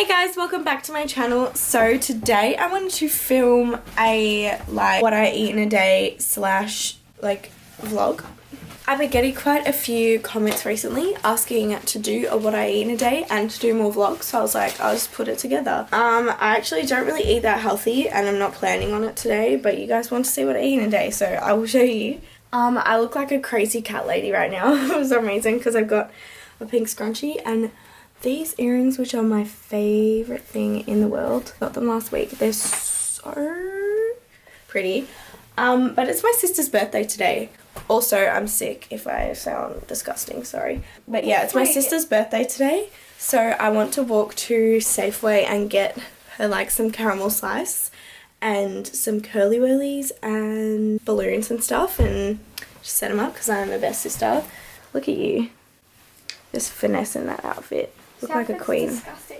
Hey guys, welcome back to my channel. So today I wanted to film a what I eat in a day slash vlog. I've been getting quite a few comments recently asking to do a what I eat in a day and to do more vlogs, so I was like, I'll just put it together. I actually don't really eat that healthy and I'm not planning on it today, but you guys want to see what I eat in a day, so I will show you. I look like a crazy cat lady right now for some reason because I've got a pink scrunchie and these earrings, which are my favorite thing in the world. Got them last week. They're so pretty. But it's my sister's birthday today. Also, I'm sick if I sound disgusting, sorry. But yeah, it's my sister's birthday today. So I want to walk to Safeway and get her some caramel slice and some curly whirlies and balloons and stuff and just set them up because I'm her best sister. Look at you. Just finessing that outfit. Look like a queen. Disgusting.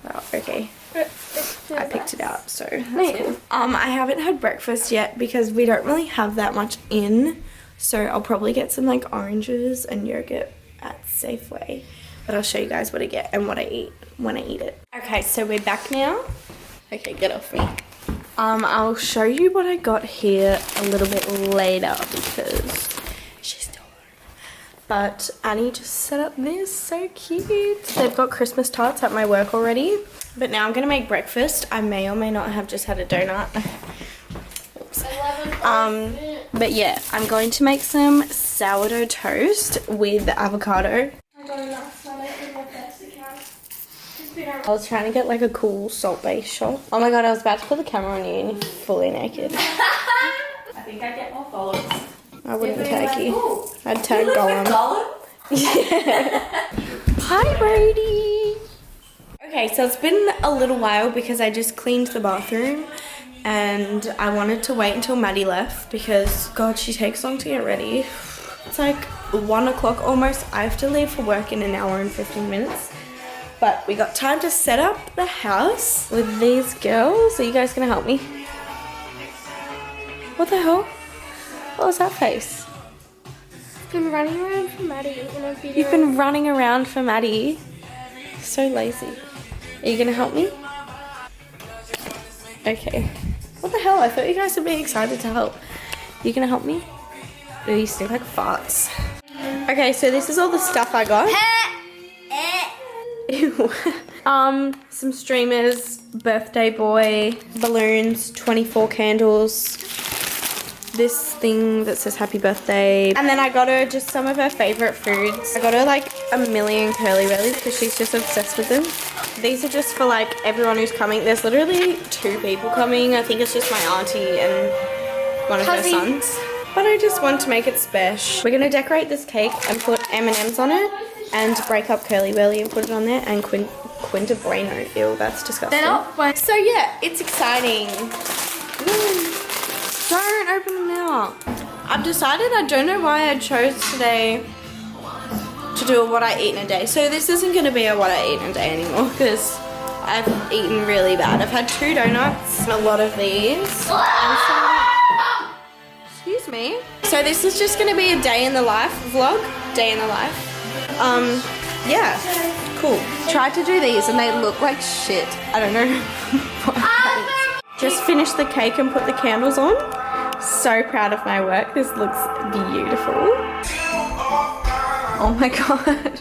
Oh, okay. I picked it out, so that's cool. I haven't had breakfast yet because we don't really have that much in. So I'll probably get some oranges and yogurt at Safeway. But I'll show you guys what I get and what I eat when I eat it. Okay, so we're back now. Okay, get off me. I'll show you what I got here a little bit later because she's still home. But Annie just set up this, so cute. They've got Christmas tarts at my work already. But now I'm gonna make breakfast. I may or may not have just had a donut. Oops. But yeah, I'm going to make some sourdough toast with avocado. I got it last night in my best account. I was trying to get a cool salt-based shot. Oh my god, I was about to put the camera on you and you're fully naked. I think I'd get more followers. I wouldn't tag you. I'd tag Gollum. Yeah. Hi, Brady. Okay, so it's been a little while because I just cleaned the bathroom and I wanted to wait until Maddie left because, God, she takes long to get ready. It's 1 o'clock almost. I have to leave for work in an hour and 15 minutes. But we got time to set up the house with these girls. Are you guys going to help me? What the hell? What was that face? I've been running around for Maddie in a video. You've been running around for Maddie. So lazy. Are you going to help me? Okay. What the hell? I thought you guys would be excited to help. You going to help me? Ooh, you stink like farts. Okay, so this is all the stuff I got. Ew. Some streamers, birthday boy, balloons, 24 candles, this thing that says happy birthday, and then I got her just some of her favorite foods. I got her a million curly whirlies because she's just obsessed with them. These are just for everyone who's coming. There's literally 2 people coming. I think it's just my auntie and one of her sons. But I just want to make it special. We're gonna decorate this cake and put M&Ms on it and break up curly whirly and put it on there and Quinta Bueno. Ew, that's disgusting. So yeah, it's exciting. Woo. Don't open them now. I've decided I don't know why I chose today to do a what I eat in a day. So this isn't going to be a what I eat in a day anymore because I've eaten really bad. I've had 2 donuts and a lot of these. Excuse me. So this is just going to be a day in the life vlog. Day in the life. Yeah, cool. Tried to do these and they look like shit. I don't know what. Just finished the cake and put the candles on. So proud of my work. This looks beautiful. Oh my god.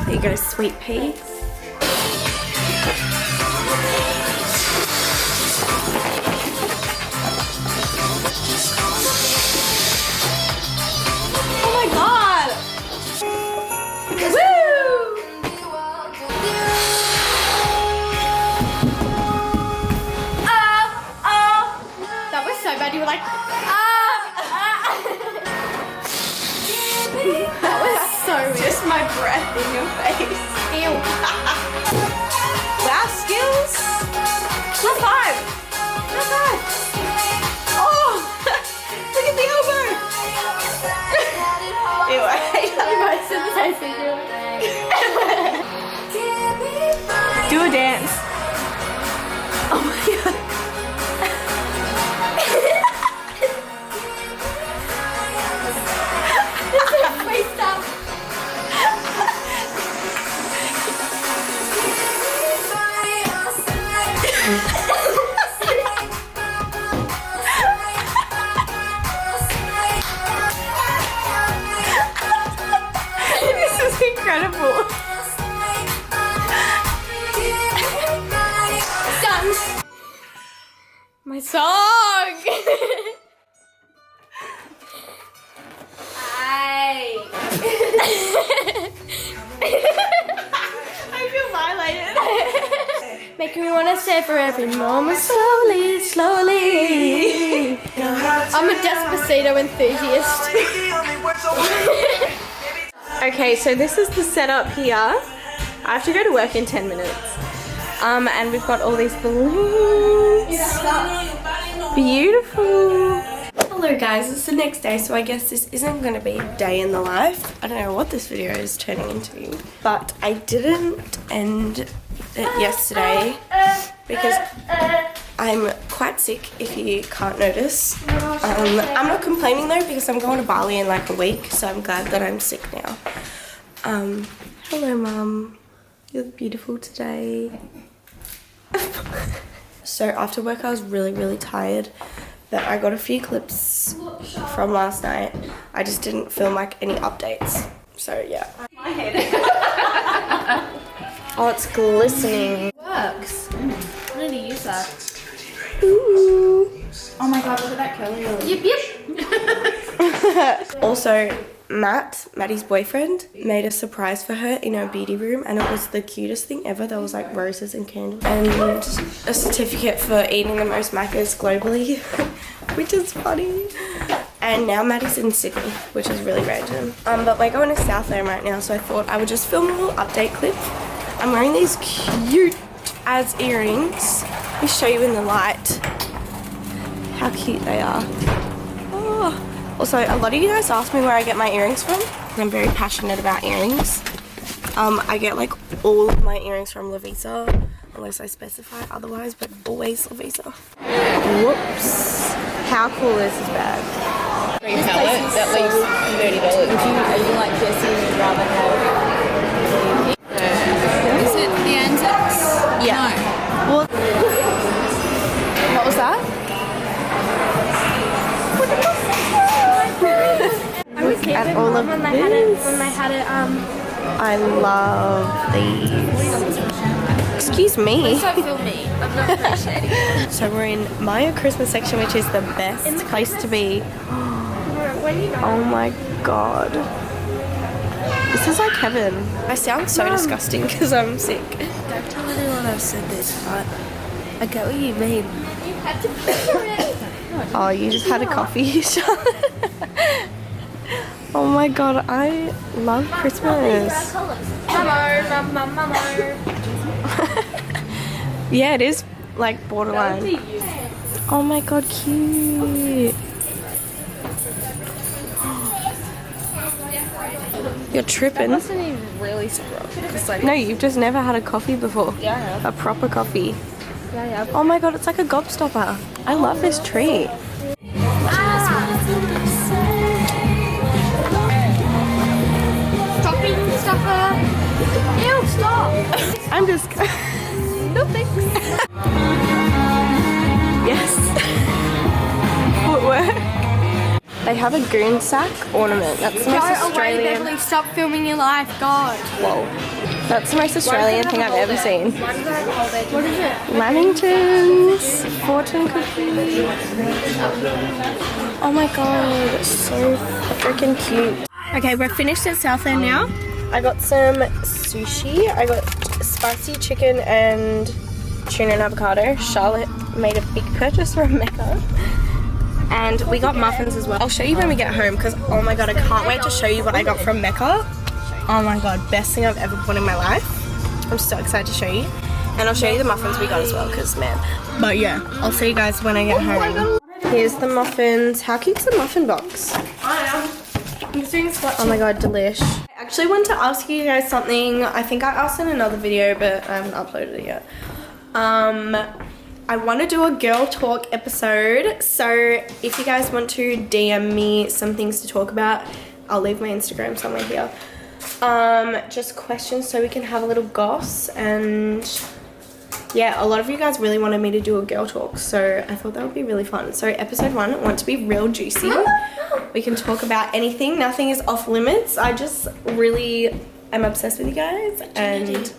There you go, sweet pea. Oh my god. Woo! You were like, That was so weird. Just my breath in your face. Ew. Wow, skills. High five. High five. Oh, look at the elbow. Ew, I hate that. Do a dance. Oh my god. beautiful. Done. My song. I feel violated. Making me want to savor every moment slowly, slowly. I'm a Despacito enthusiast. Okay, so this is the setup here. I have to go to work in 10 minutes. And we've got all these balloons. Beautiful. Hello guys, it's the next day, so I guess this isn't going to be a day in the life. I don't know what this video is turning into, but I didn't end it yesterday because I'm quite sick, if you can't notice. I'm not complaining though because I'm going to Bali in like a week, so I'm glad that I'm sick now. Hello Mum, you look beautiful today. So after work I was really tired, but I got a few clips from last night. I just didn't film like any updates, so yeah. My head. Oh, it's glistening. Works. I need to use that. Ooh. Oh my god, look at that curly. Yep. Also, Maddie's boyfriend, made a surprise for her in her beauty room, and it was the cutest thing ever. There was like roses and candles and a certificate for eating the most macas globally, which is funny. And now Maddie's in Sydney, which is really random. But we're going to Southland right now, so I thought I would just film a little update clip. I'm wearing these cute as earrings. Let me show you in the light how cute they are. Oh. Also, a lot of you guys ask me where I get my earrings from. I'm very passionate about earrings. I get like all of my earrings from Lovisa, unless I specify otherwise, but always Lovisa. Whoops. How cool is this bag? Free palette that leaves $30. Would you like Jessie would rather have? Is it the antics? Yeah. No. Well, what was that? I was Look at all of when this. I had it, I love these. Excuse me. Don't film me. I'm not appreciating it. So we're in Maya Christmas section, which is the best place to be. Oh my god. This is like heaven. I sound so disgusting because I'm sick. Don't tell anyone I've said this, but I get what you mean. You had to picture it. Oh, you just had a coffee, Charlotte. Oh my god, I love Christmas. Mamo. Yeah, it is like borderline. Oh my god, cute. You're tripping. I wasn't even really surprised. Because like, No, you've just never had a coffee before. Yeah, I have. A proper coffee. Yeah, I have. Oh my god, it's like a gobstopper. I love this tree. Stopping stuffer. Ew, stop. I'm just... No thanks. Yes. Footwork. They have a goon sack ornament. That's the most Australian... Beverly, stop filming your life, God. Whoa. That's the most Australian thing I've ever seen. What is it? Lamingtons, fortune cookies. Oh my god, it's so freaking cute. Okay, we're finished at Southland now. I got some sushi. I got spicy chicken and tuna and avocado. Charlotte made a big purchase from Mecca. And we got muffins as well. I'll show you when we get home because oh my god, I can't wait to show you what I got from Mecca. Oh my god, best thing I've ever bought in my life. I'm so excited to show you. And I'll show you the muffins we got as well because man. But yeah, I'll see you guys when I get home. Here's the muffins. How cute's the muffin box? Oh my god, delish. I actually wanted to ask you guys something. I think I asked in another video, but I haven't uploaded it yet. I want to do a girl talk episode. So if you guys want to DM me some things to talk about, I'll leave my Instagram somewhere here. Just questions so we can have a little goss, and yeah, a lot of you guys really wanted me to do a girl talk, so I thought that would be really fun. So episode 1, I want to be real juicy. We can talk about anything, nothing is off limits. I just really I'm obsessed with you guys. And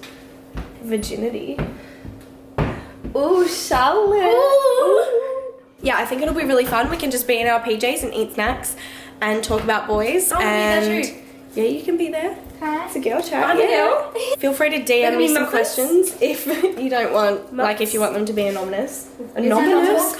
virginity. Ooh, Charlotte. Ooh. Yeah, I think it'll be really fun. We can just be in our PJs and eat snacks and talk about boys. I'll be there too. Yeah, you can be there. Hi. It's a girl chat. I'm a girl. Feel free to DM me some muffins? questions if you don't want, like if you want them to be anonymous. Anonymous?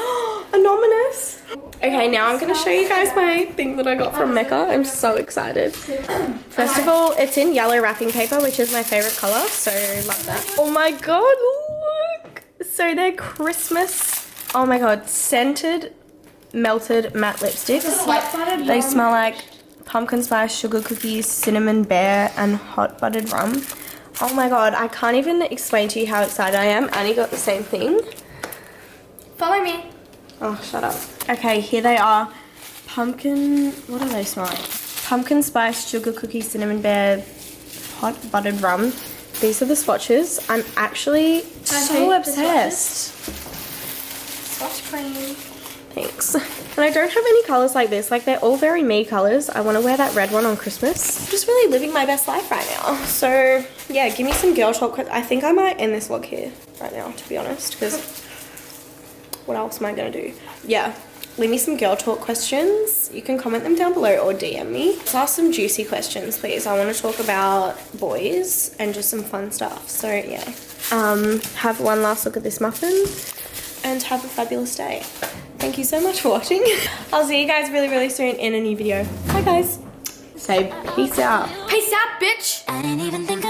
Anonymous. Okay, now I'm going to show you guys my thing that I got from Mecca. I'm so excited. First of all, it's in yellow wrapping paper, which is my favorite color, so love that. Oh my god, look! So they're Christmas, oh my god, scented melted matte lipsticks. They smell like pumpkin spice, sugar cookies, cinnamon bear, and hot buttered rum. Oh my god, I can't even explain to you how excited I am. Annie got the same thing. Follow me. Oh, shut up. Okay, here they are. Pumpkin, what do they smell like? Pumpkin spice, sugar cookie, cinnamon bear, hot buttered rum. These are the swatches. I'm actually so obsessed. Swatch queen. Thanks. And I don't have any colours like this. Like, they're all very me colours. I want to wear that red one on Christmas. I'm just really living my best life right now. So, yeah, give me some girl talk. I think I might end this vlog here right now, to be honest, because what else am I going to do? Yeah, leave me some girl talk questions. You can comment them down below or DM me. Let's ask some juicy questions, please. I want to talk about boys and just some fun stuff. So, yeah. Have one last look at this muffin and have a fabulous day. Thank you so much for watching. I'll see you guys really, really soon in a new video. Bye, guys. Say peace out. Peace out, bitch. I didn't even think